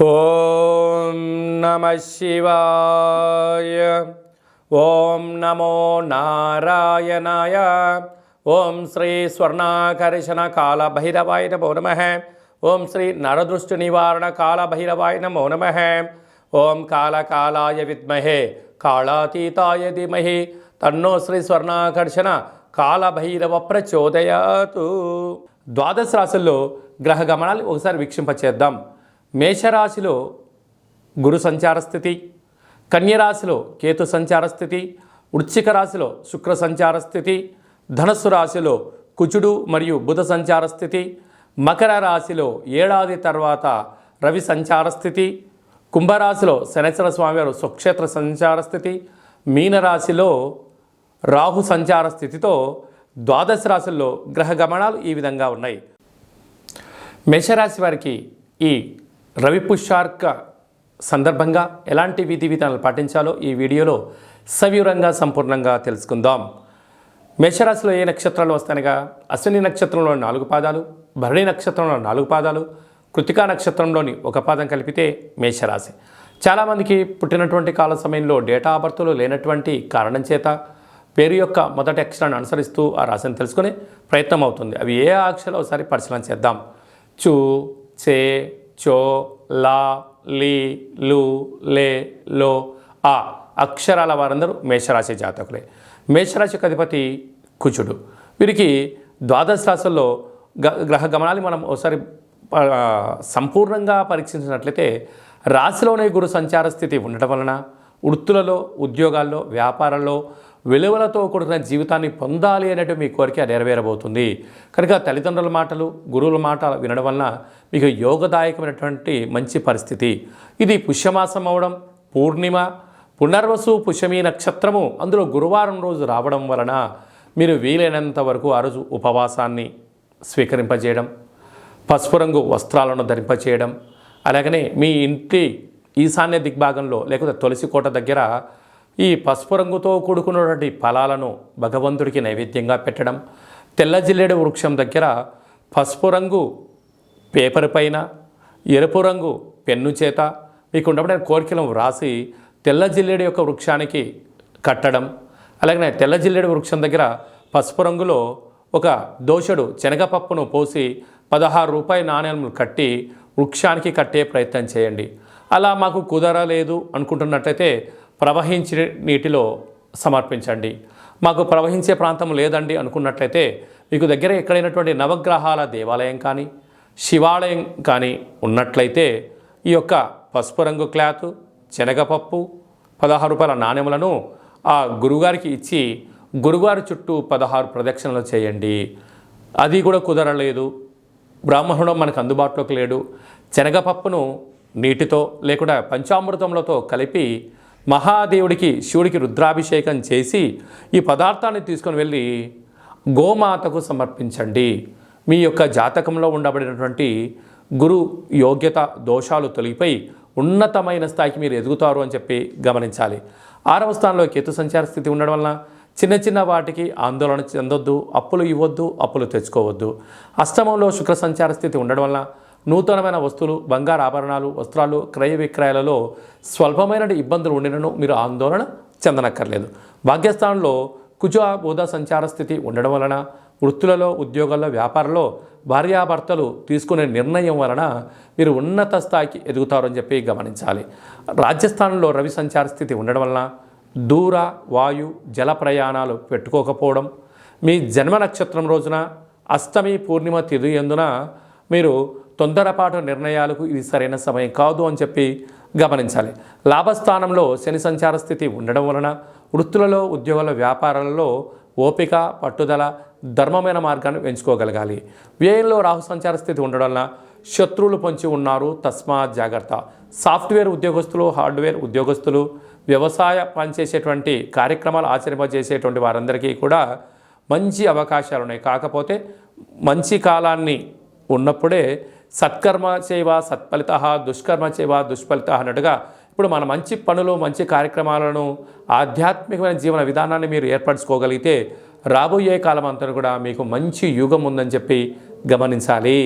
ఓం నమః శివాయ. ఓం నమో నారాయణాయ. ఓం శ్రీ స్వర్ణాకర్షణ కాల భైరవాయ నమో నమః. ఓం శ్రీ నరదృష్టి నివారణ కాల భైరవాయ నమో నమః. ఓం కాళకాలాయ విద్మహే కాళాతీతాయ ధీమహి తన్నో శ్రీ స్వర్ణాకర్షణ కాలభైరవ ప్రచోదయాతు. ద్వాదశ రాశుల్లో గ్రహ గమనాలు ఒకసారి వీక్షింపచేద్దాం. మేషరాశిలో గురు సంచార స్థితి, కన్యరాశిలో కేతు సంచార స్థితి, వృశ్చిక రాశిలో శుక్ర సంచార స్థితి, ధనస్సు రాశిలో కుజుడు మరియు బుధ సంచార స్థితి, మకర రాశిలో ఏడాది తర్వాత రవి సంచార స్థితి, కుంభరాశిలో శనేశ్వర స్వామివారు స్వక్షేత్ర సంచార స్థితి, మీనరాశిలో రాహు సంచార స్థితితో ద్వాదశ రాశుల్లో గ్రహ గమనాలు ఈ విధంగా ఉన్నాయి. మేషరాశి వారికి ఈ రవి పుష్యార్క సందర్భంగా ఎలాంటి విధి విధానాలు పాటించాలో ఈ వీడియోలో సవివరంగా సంపూర్ణంగా తెలుసుకుందాం. మేషరాశిలో ఏ నక్షత్రాలు వస్తాయనగా అశ్విని నక్షత్రంలో 4 పాదాలు, భరణి నక్షత్రంలో 4 పాదాలు, కృతికా నక్షత్రంలోని 1 పాదం కలిపితే మేషరాశి. చాలామందికి పుట్టినటువంటి కాల సమయంలో డేటా ఆఫ్ బర్త్లు లేనటువంటి కారణం చేత పేరు యొక్క మొదటి అక్షరాన్ని అనుసరిస్తూ ఆ రాశిని తెలుసుకునే ప్రయత్నం అవుతుంది. అవి ఏ అక్షరాలు ఒకసారి పరిశీలన చేద్దాం. చు, చే, చో, లా, లీ, లు, లే, లో, ఆ అక్షరాల వారందరూ మేషరాశి జాతకులే. మేషరాశికి అధిపతి కుజుడు. వీరికి ద్వాదశ రాశుల్లో గ్రహ గమనాలు మనం ఒకసారి సంపూర్ణంగా పరీక్షించినట్లయితే రాశిలోనే గురు సంచార స్థితి ఉండటం వలన వృత్తులలో, ఉద్యోగాల్లో, వ్యాపారాల్లో విలువలతో కూడిన జీవితాన్ని పొందాలి అనేటువంటి మీ కోరిక నెరవేరబోతుంది. కనుక తల్లిదండ్రుల మాటలు, గురువుల మాటలు వినడం వలన మీకు యోగదాయకమైనటువంటి మంచి పరిస్థితి. ఇది పుష్యమాసం అవడం, పూర్ణిమ, పునర్వసు పుష్యమీ నక్షత్రము, అందులో గురువారం రోజు రావడం వలన మీరు వీలైనంత వరకు ఆ రోజు ఉపవాసాన్ని స్వీకరింపజేయడం, పసుపు రంగు వస్త్రాలను ధరింపచేయడం, అలాగనే మీ ఇంటి ఈశాన్య దిగ్భాగంలో లేకపోతే తులసి కోట దగ్గర ఈ పసుపు రంగుతో కూడుకున్నటువంటి ఫలాలను భగవంతుడికి నైవేద్యంగా పెట్టడం, తెల్ల జిల్లేడు వృక్షం దగ్గర పసుపు రంగు పేపర్ పైన ఎరుపు రంగు పెన్ను చేత మీకు ఉండబడిన కోరికలను వ్రాసి తెల్ల జిల్లేడు యొక్క వృక్షానికి కట్టడం, అలాగే తెల్ల జిల్లేడు వృక్షం దగ్గర పసుపు రంగులో ఒక దోషుడు శనగపప్పును పోసి 16 రూపాయి నాణ్యాలను కట్టి వృక్షానికి కట్టే ప్రయత్నం చేయండి. అలా మాకు కుదరలేదు అనుకుంటున్నట్లయితే ప్రవహించే నీటిలో సమర్పించండి. మాకు ప్రవహించే ప్రాంతం లేదండి అనుకున్నట్లయితే మీకు దగ్గర ఎక్కడైనటువంటి నవగ్రహాల దేవాలయం కానీ శివాలయం కానీ ఉన్నట్లయితే ఈ యొక్క పసుపు రంగు క్లాత్, శనగపప్పు, 16 రూపాయల నాణ్యములను ఆ గురుగారికి ఇచ్చి గురుగారి చుట్టూ 16 ప్రదక్షిణలు చేయండి. అది కూడా కుదరలేదు, బ్రాహ్మణుడు మనకు అందుబాటులోకి లేడు, శనగపప్పును నీటితో లేకుండా పంచామృతములతో కలిపి మహాదేవుడికి, శివుడికి రుద్రాభిషేకం చేసి ఈ పదార్థాన్ని తీసుకొని వెళ్ళి గోమాతకు సమర్పించండి. మీ యొక్క జాతకంలో ఉండబడినటువంటి గురు యోగ్యత దోషాలు తొలగిపోయి ఉన్నతమైన స్థాయికి మీరు ఎదుగుతారు అని చెప్పి గమనించాలి. 6వ స్థానంలో కేతు సంచార స్థితి ఉండడం వలన చిన్న చిన్న వాటికి ఆందోళన చెందొద్దు, అప్పులు ఇవ్వద్దు, అప్పులు తెచ్చుకోవద్దు. అష్టమంలో శుక్ర సంచార స్థితి ఉండడం వలన నూతనమైన వస్తువులు, బంగారు ఆభరణాలు, వస్త్రాలు క్రయ విక్రయాలలో స్వల్పమైన ఇబ్బందులు ఉండినను మీరు ఆందోళన చెందనక్కర్లేదు. భాగ్యస్థానంలో కుజ బుధ సంచార స్థితి ఉండడం వలన వృత్తులలో, ఉద్యోగాల్లో, వ్యాపారంలో భార్యాభర్తలు తీసుకునే నిర్ణయం వలన మీరు ఉన్నత స్థాయికి ఎదుగుతారని చెప్పి గమనించాలి. రాజ్యస్థానంలో రవి సంచార స్థితి ఉండడం వలన దూర, వాయు, జల ప్రయాణాలు పెట్టుకోకపోవడం, మీ జన్మ నక్షత్రం రోజున అష్టమి, పూర్ణిమ తిథి యందున మీరు తొందరపాటు నిర్ణయాలకు ఇది సరైన సమయం కాదు అని చెప్పి గమనించాలి. లాభస్థానంలో శని సంచార స్థితి ఉండడం వలన వృత్తులలో, ఉద్యోగాల, వ్యాపారాలలో ఓపిక, పట్టుదల, ధర్మమైన మార్గాన్ని ఎంచుకోగలగాలి. వ్యయంలో రాహు సంచార స్థితి ఉండడం వలన శత్రువులు పొంచి ఉన్నారు, తస్మాత్ జాగ్రత్త. సాఫ్ట్వేర్ ఉద్యోగస్తులు, హార్డ్వేర్ ఉద్యోగస్తులు, వ్యవసాయ పనిచేసేటువంటి కార్యక్రమాలు ఆచరింపజేసేటువంటి వారందరికీ కూడా మంచి అవకాశాలు ఉన్నాయి. కాకపోతే మంచి కాలాన్ని ఉన్నప్పుడే సత్కర్మ చేవ సత్ఫలిత, దుష్కర్మ చేవ దుష్ఫలిత అన్నట్టుగా ఇప్పుడు మన మంచి పనులు, మంచి కార్యక్రమాలను, ఆధ్యాత్మికమైన జీవన విధానాన్ని మీరు ఏర్పరచుకోగలిగితే రాబోయే కాలం అంతా కూడా మీకు మంచి యుగం ఉందని చెప్పి గమనించాలి.